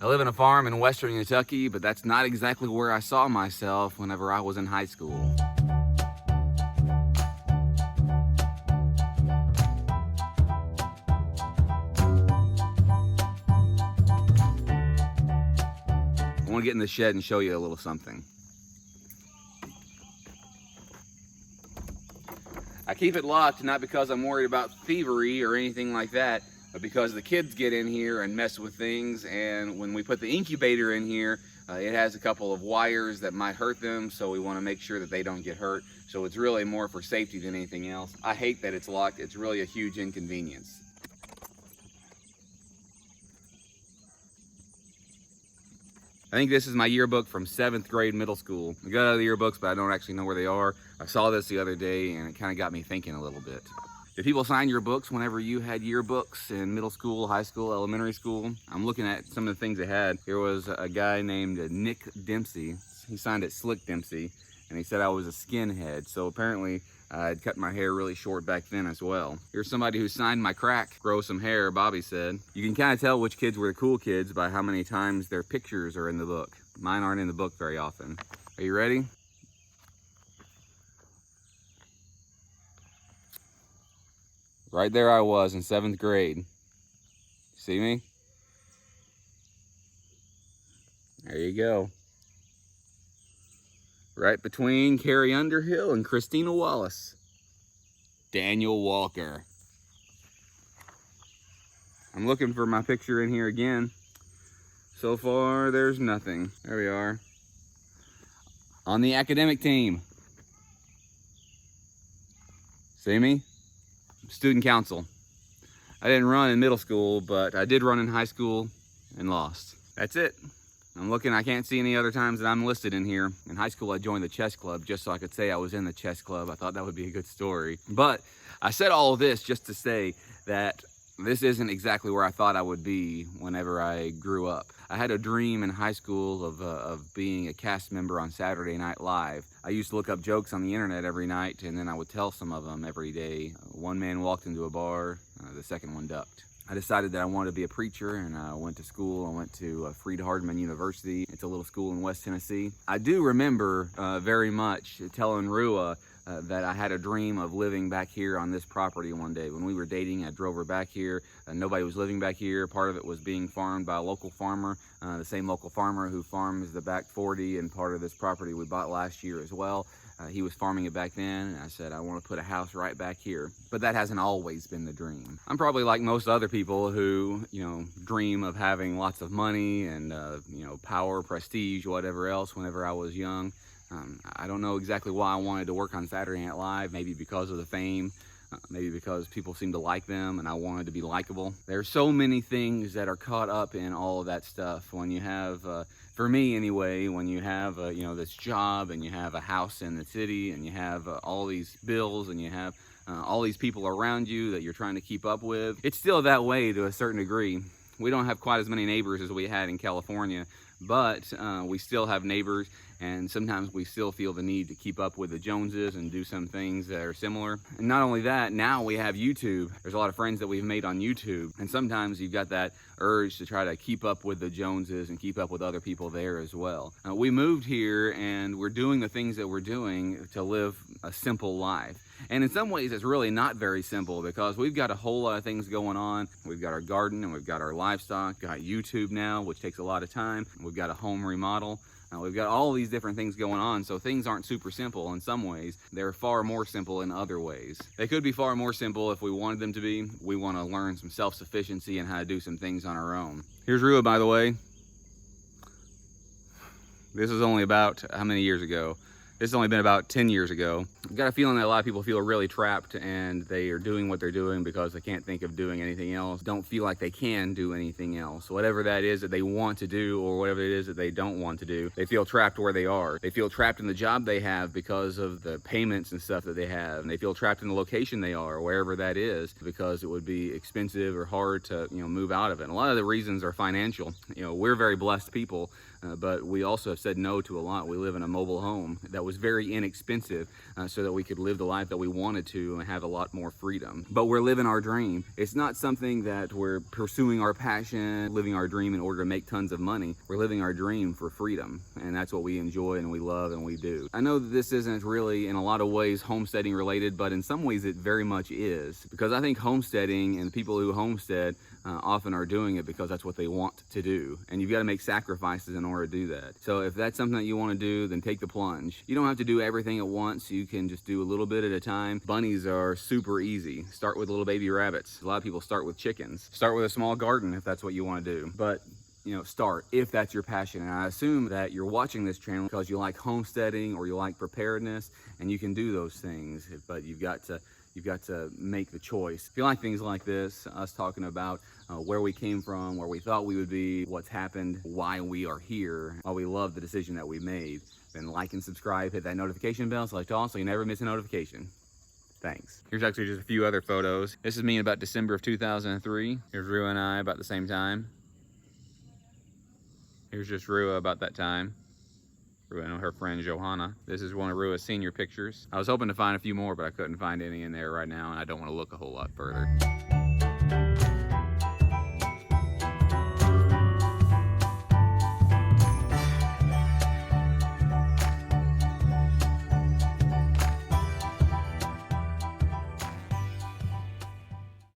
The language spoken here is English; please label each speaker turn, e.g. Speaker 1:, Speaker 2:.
Speaker 1: I live in a farm in western Kentucky, but that's not exactly where I saw myself whenever I was in high school. I want to get in the shed and show you a little something. I keep it locked not because I'm worried about thievery or anything like that, but because the kids get in here and mess with things, and when we put the incubator in here, it has a couple of wires that might hurt them, so we want to make sure that they don't get hurt. So it's really more for safety than anything else. I hate that it's locked. It's really a huge inconvenience. I think this is my yearbook from 7th grade middle school. I got other yearbooks, but I don't actually know where they are. I saw this the other day and it kind of got me thinking a little bit. Did people sign your books whenever you had yearbooks in middle school, high school, elementary school? I'm looking at some of the things they had. There was a guy named Nick Dempsey. He signed it Slick Dempsey, and he said I was a skinhead. So apparently I'd cut my hair really short back then as well. Here's somebody who signed my crack, grow some hair, Bobby said. You can kind of tell which kids were the cool kids by how many times their pictures are in the book. Mine aren't in the book very often. Are you ready? Right there I was in 7th grade. See me? There you go. Right between Carrie Underhill and Christina Wallace. Daniel Walker. I'm looking for my picture in here again. So far, there's nothing. There we are. On the academic team. See me? Student council. I didn't run in middle school, but I did run in high school and lost. That's it. I'm looking, I can't see any other times that I'm listed in here. In high school, I joined the chess club just so I could say I was in the chess club. I thought that would be a good story. But I said all of this just to say that this isn't exactly where I thought I would be whenever I grew up. I had a dream in high school of being a cast member on Saturday Night Live. I used to look up jokes on the internet every night, and then I would tell some of them every day. One man walked into a bar, the second one ducked. I decided that I wanted to be a preacher, and I went to school. I went to Freed-Hardeman University. It's a little school in West Tennessee. I do remember very much telling Rua that I had a dream of living back here on this property one day. When we were dating, I drove her back here. Nobody was living back here. Part of it was being farmed by a local farmer, the same local farmer who farms the back 40, and part of this property we bought last year as well. He was farming it back then, and I said, I want to put a house right back here. But that hasn't always been the dream. I'm probably like most other people who, dream of having lots of money and, power, prestige, whatever else whenever I was young. I don't know exactly why I wanted to work on Saturday Night Live, maybe because of the fame, maybe because people seem to like them and I wanted to be likable. There's so many things that are caught up in all of that stuff. When you have, for me anyway, when you have, this job and you have a house in the city and you have all these bills and you have all these people around you that you're trying to keep up with, it's still that way to a certain degree. We don't have quite as many neighbors as we had in California, but we still have neighbors, and sometimes we still feel the need to keep up with the Joneses and do some things that are similar. And not only that, now we have YouTube. There's a lot of friends that we've made on YouTube, and sometimes you've got that urge to try to keep up with the Joneses and keep up with other people there as well. We moved here and we're doing the things that we're doing to live a simple life. And in some ways, it's really not very simple because we've got a whole lot of things going on. We've got our garden and we've got our livestock, got YouTube now, which takes a lot of time. We've got a home remodel. We've got all these different things going on, so things aren't super simple in some ways. They're far more simple in other ways. They could be far more simple if we wanted them to be. We want to learn some self-sufficiency and how to do some things on our own. Here's Rua, by the way. This is only about, how many years ago? This has only been about 10 years ago. I've got a feeling that a lot of people feel really trapped and they are doing what they're doing because they can't think of doing anything else. Don't feel like they can do anything else. Whatever that is that they want to do or whatever it is that they don't want to do, they feel trapped where they are. They feel trapped in the job they have because of the payments and stuff that they have. And they feel trapped in the location they are, wherever that is, because it would be expensive or hard to move out of it. And a lot of the reasons are financial. We're very blessed people, but we also have said no to a lot. We live in a mobile home that was very inexpensive, so that we could live the life that we wanted to and have a lot more freedom. But we're living our dream. It's not something that we're pursuing our passion, living our dream in order to make tons of money. We're living our dream for freedom, and that's what we enjoy and we love and we do. I know that this isn't really in a lot of ways homesteading related, but in some ways it very much is, because I think homesteading and people who homestead often are doing it because that's what they want to do, and you've got to make sacrifices in order to do that. So if that's something that you want to do, then take the plunge. You don't have to do everything at once. You can just do a little bit at a time. Bunnies are super easy. Start with little baby rabbits. A lot of people start with chickens. Start with a small garden if that's what you want to do. But you know, start if that's your passion. And I assume that you're watching this channel because you like homesteading or you like preparedness, and you can do those things, but you've got to make the choice. If you like things like this, us talking about where we came from, where we thought we would be, what's happened, why we are here, why we love the decision that we made, then like and subscribe, hit that notification bell so you never miss a notification. Thanks. Here's actually just a few other photos. This is me in about December of 2003. Here's Rua and I about the same time. Here's just Rua about that time. Rua and her friend Johanna. This is one of Rua's senior pictures. I was hoping to find a few more, but I couldn't find any in there right now, and I don't want to look a whole lot further.